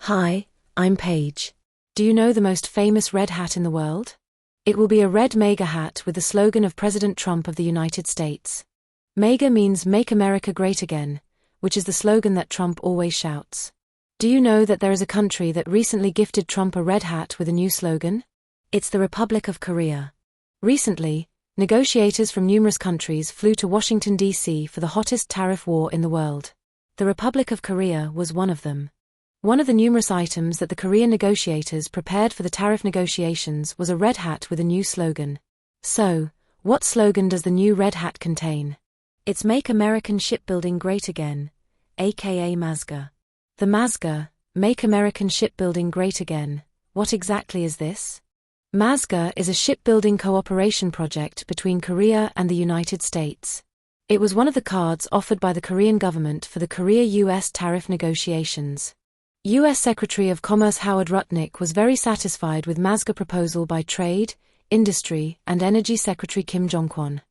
Hi, I'm Paige. Do you know the most famous red hat in the world? It will be a red MAGA hat with the slogan of President Trump of the United States. MAGA means Make America Great Again, which is the slogan that Trump always shouts. Do you know that there is a country that recently gifted Trump a red hat with a new slogan? It's the Republic of Korea. Recently, negotiators from numerous countries flew to Washington, D.C. for the hottest tariff war in the world. The Republic of Korea was one of them. One of the numerous items that the Korean negotiators prepared for the tariff negotiations was a red hat with a new slogan. So, what slogan does the new red hat contain? It's Make American Shipbuilding Great Again, aka MASGA. The MASGA, Make American Shipbuilding Great Again. What exactly is this? MASGA is a shipbuilding cooperation project between Korea and the United States. It was one of the cards offered by the Korean government for the Korea-US tariff negotiations. U.S. Secretary of Commerce Howard Rutnick was very satisfied with MASGA proposal by Trade, Industry, and Energy Secretary Kim Jong-kwon.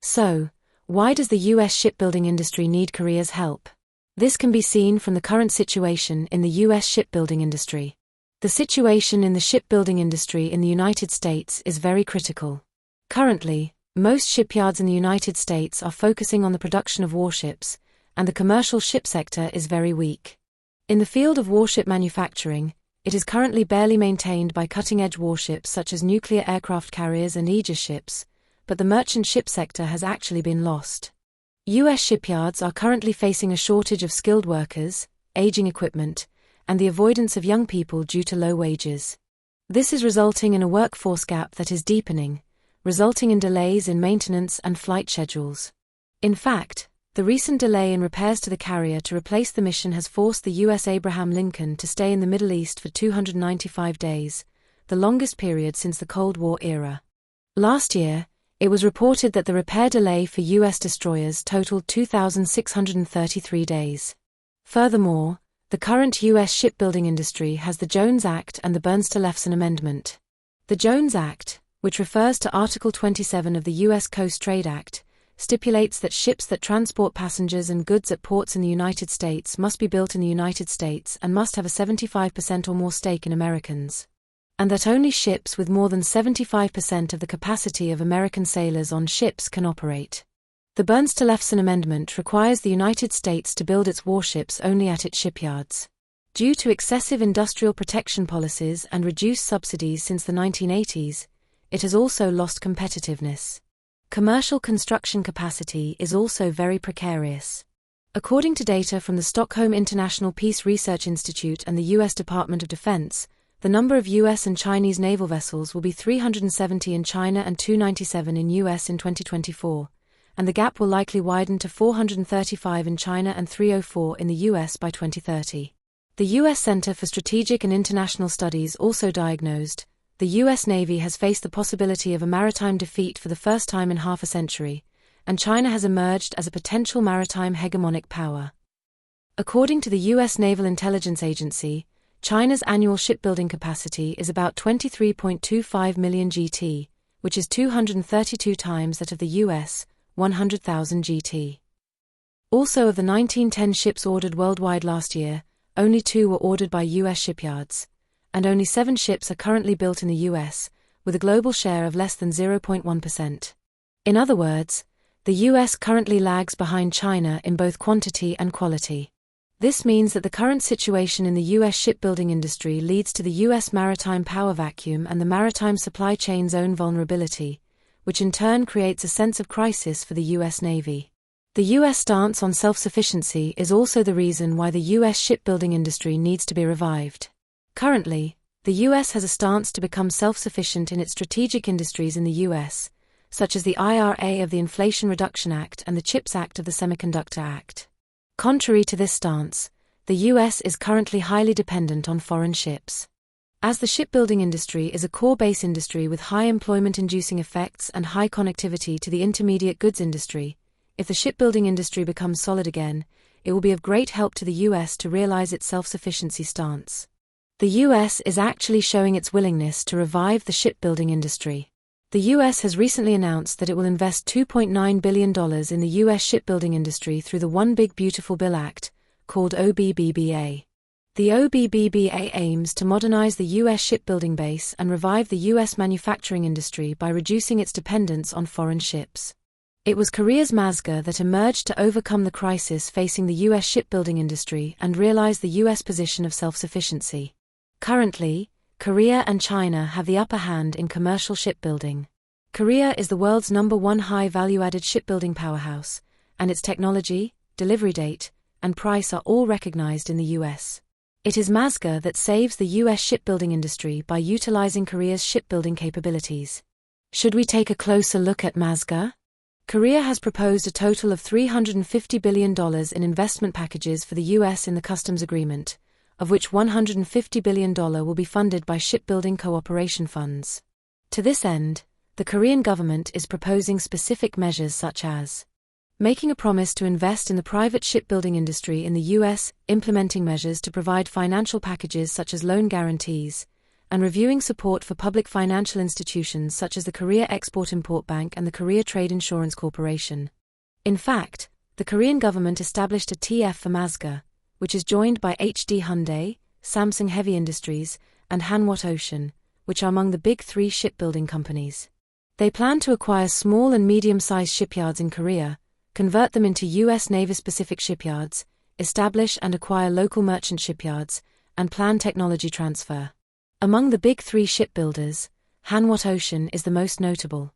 So, why does the U.S. shipbuilding industry need Korea's help? This can be seen from the current situation in the U.S. shipbuilding industry. The situation in the shipbuilding industry in the United States is very critical. Currently, most shipyards in the United States are focusing on the production of warships, and the commercial ship sector is very weak. In the field of warship manufacturing, it is currently barely maintained by cutting-edge warships such as nuclear aircraft carriers and Aegis ships, but the merchant ship sector has actually been lost. U.S. shipyards are currently facing a shortage of skilled workers, aging equipment, and the avoidance of young people due to low wages. This is resulting in a workforce gap that is deepening, resulting in delays in maintenance and flight schedules. In fact, the recent delay in repairs to the carrier to replace the mission has forced the U.S. Abraham Lincoln to stay in the Middle East for 295 days, the longest period since the Cold War era. Last year, it was reported that the repair delay for U.S. destroyers totaled 2,633 days. Furthermore, the current U.S. shipbuilding industry has the Jones Act and the Burns-Tollefson Amendment. The Jones Act, which refers to Article 27 of the U.S. Coast Trade Act, stipulates that ships that transport passengers and goods at ports in the United States must be built in the United States and must have a 75% or more stake in Americans. And that only ships with more than 75% of the capacity of American sailors on ships can operate. The Burns-Tollefson Amendment requires the United States to build its warships only at its shipyards. Due to excessive industrial protection policies and reduced subsidies since the 1980s, it has also lost competitiveness. Commercial construction capacity is also very precarious. According to data from the Stockholm International Peace Research Institute and the U.S. Department of Defense, the number of U.S. and Chinese naval vessels will be 370 in China and 297 in U.S. in 2024, and the gap will likely widen to 435 in China and 304 in the U.S. by 2030. The U.S. Center for Strategic and International Studies also diagnosed the U.S. Navy has faced the possibility of a maritime defeat for the first time in half a century, and China has emerged as a potential maritime hegemonic power. According to the U.S. Naval Intelligence Agency, China's annual shipbuilding capacity is about 23.25 million GT, which is 232 times that of the U.S., 100,000 GT. Also, of the 1910 ships ordered worldwide last year, only 2 were ordered by U.S. shipyards, and only 7 ships are currently built in the U.S., with a global share of less than 0.1%. In other words, the U.S. currently lags behind China in both quantity and quality. This means that the current situation in the U.S. shipbuilding industry leads to the U.S. maritime power vacuum and the maritime supply chain zone vulnerability, which in turn creates a sense of crisis for the U.S. Navy. The U.S. stance on self-sufficiency is also the reason why the U.S. shipbuilding industry needs to be revived. Currently, the U.S. has a stance to become self-sufficient in its strategic industries in the U.S., such as the IRA of the Inflation Reduction Act and the CHIPS Act of the Semiconductor Act. Contrary to this stance, the U.S. is currently highly dependent on foreign ships. As the shipbuilding industry is a core base industry with high employment-inducing effects and high connectivity to the intermediate goods industry, if the shipbuilding industry becomes solid again, it will be of great help to the U.S. to realize its self-sufficiency stance. The U.S. is actually showing its willingness to revive the shipbuilding industry. The U.S. has recently announced that it will invest $2.9 billion in the U.S. shipbuilding industry through the One Big Beautiful Bill Act, called OBBBA. The OBBBA aims to modernize the U.S. shipbuilding base and revive the U.S. manufacturing industry by reducing its dependence on foreign ships. It was Korea's MASGA that emerged to overcome the crisis facing the U.S. shipbuilding industry and realize the U.S. position of self-sufficiency. Currently, Korea and China have the upper hand in commercial shipbuilding. Korea is the world's #1 high value-added shipbuilding powerhouse, and its technology, delivery date, and price are all recognized in the U.S. It is MASGA that saves the U.S. shipbuilding industry by utilizing Korea's shipbuilding capabilities. Should we take a closer look at MASGA? Korea has proposed a total of $350 billion in investment packages for the U.S. in the customs agreement, of which $150 billion will be funded by shipbuilding cooperation funds. To this end, the Korean government is proposing specific measures such as making a promise to invest in the private shipbuilding industry in the U.S., implementing measures to provide financial packages such as loan guarantees, and reviewing support for public financial institutions such as the Korea Export-Import Bank and the Korea Trade Insurance Corporation. In fact, the Korean government established a TF for MASGA, which is joined by HD Hyundai, Samsung Heavy Industries, and Hanwha Ocean, which are among the big three shipbuilding companies. They plan to acquire small and medium-sized shipyards in Korea, convert them into U.S. Navy-specific shipyards, establish and acquire local merchant shipyards, and plan technology transfer. Among the big three shipbuilders, Hanwha Ocean is the most notable.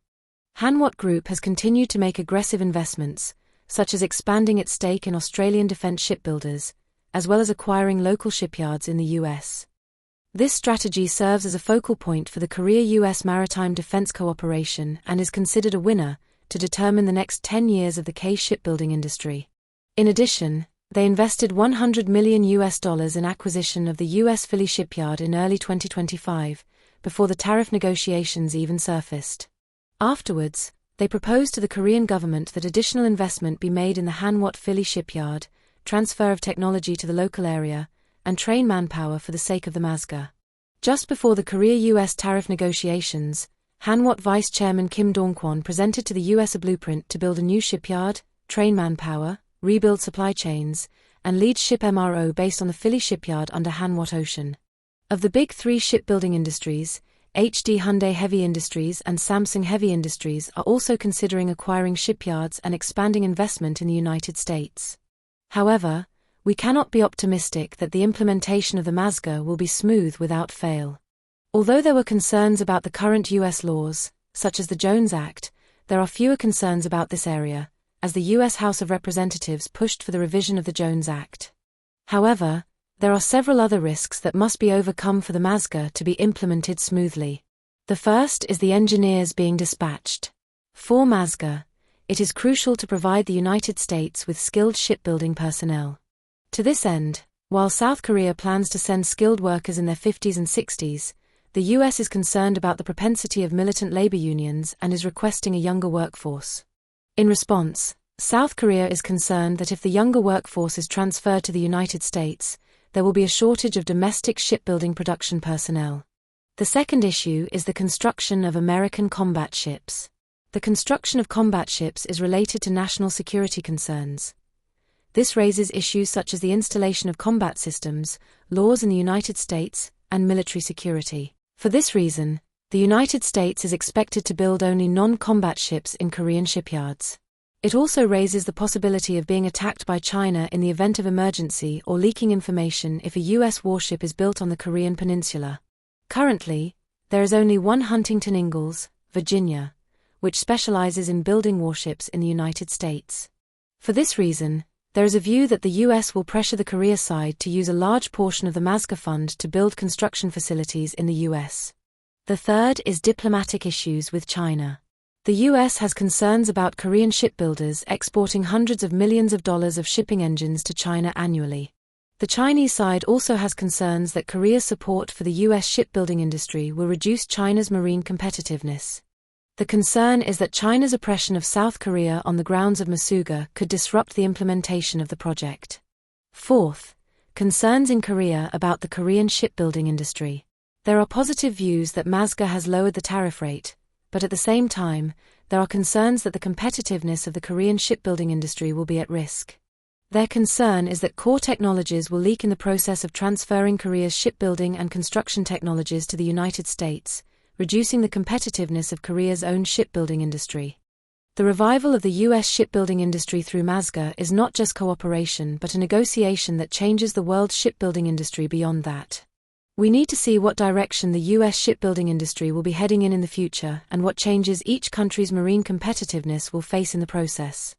Hanwha Group has continued to make aggressive investments, such as expanding its stake in Australian defence shipbuilders, as well as acquiring local shipyards in the U.S. This strategy serves as a focal point for the Korea-U.S. maritime defense cooperation and is considered a winner to determine the next 10 years of the K shipbuilding industry. In addition, they invested $100 million in acquisition of the U.S. Philly shipyard in early 2025, before the tariff negotiations even surfaced. Afterwards, they proposed to the Korean government that additional investment be made in the Hanwha Philly shipyard, transfer of technology to the local area, and train manpower for the sake of the MASGA. Just before the Korea-U.S. tariff negotiations, Hanwha Vice Chairman Kim Dong-kwon presented to the U.S. a blueprint to build a new shipyard, train manpower, rebuild supply chains, and lead ship MRO based on the Philly shipyard under Hanwha Ocean. Of the big three shipbuilding industries, HD Hyundai Heavy Industries and Samsung Heavy Industries are also considering acquiring shipyards and expanding investment in the United States. However, we cannot be optimistic that the implementation of the MASGA will be smooth without fail. Although there were concerns about the current U.S. laws, such as the Jones Act, there are fewer concerns about this area, as the U.S. House of Representatives pushed for the revision of the Jones Act. However, there are several other risks that must be overcome for the MASGA to be implemented smoothly. The first is the engineers being dispatched. For MASGA, it is crucial to provide the United States with skilled shipbuilding personnel. To this end, while South Korea plans to send skilled workers in their 50s and 60s, the U.S. is concerned about the propensity of militant labor unions and is requesting a younger workforce. In response, South Korea is concerned that if the younger workforce is transferred to the United States, there will be a shortage of domestic shipbuilding production personnel. The second issue is the construction of American combat ships. The construction of combat ships is related to national security concerns. This raises issues such as the installation of combat systems, laws in the United States, and military security. For this reason, the United States is expected to build only non-combat ships in Korean shipyards. It also raises the possibility of being attacked by China in the event of emergency or leaking information if a U.S. warship is built on the Korean peninsula. Currently, there is only one Huntington Ingalls, Virginia, which specializes in building warships in the United States. For this reason, there is a view that the U.S. will pressure the Korea side to use a large portion of the MASGA fund to build construction facilities in the U.S. The third is diplomatic issues with China. The U.S. has concerns about Korean shipbuilders exporting hundreds of millions of dollars of shipping engines to China annually. The Chinese side also has concerns that Korea's support for the U.S. shipbuilding industry will reduce China's marine competitiveness. The concern is that China's oppression of South Korea on the grounds of MASGA could disrupt the implementation of the project. Fourth, concerns in Korea about the Korean shipbuilding industry. There are positive views that MASGA has lowered the tariff rate, but at the same time, there are concerns that the competitiveness of the Korean shipbuilding industry will be at risk. Their concern is that core technologies will leak in the process of transferring Korea's shipbuilding and construction technologies to the United States, reducing the competitiveness of Korea's own shipbuilding industry. The revival of the U.S. shipbuilding industry through MASGA is not just cooperation but a negotiation that changes the world's shipbuilding industry beyond that. We need to see what direction the U.S. shipbuilding industry will be heading in the future and what changes each country's marine competitiveness will face in the process.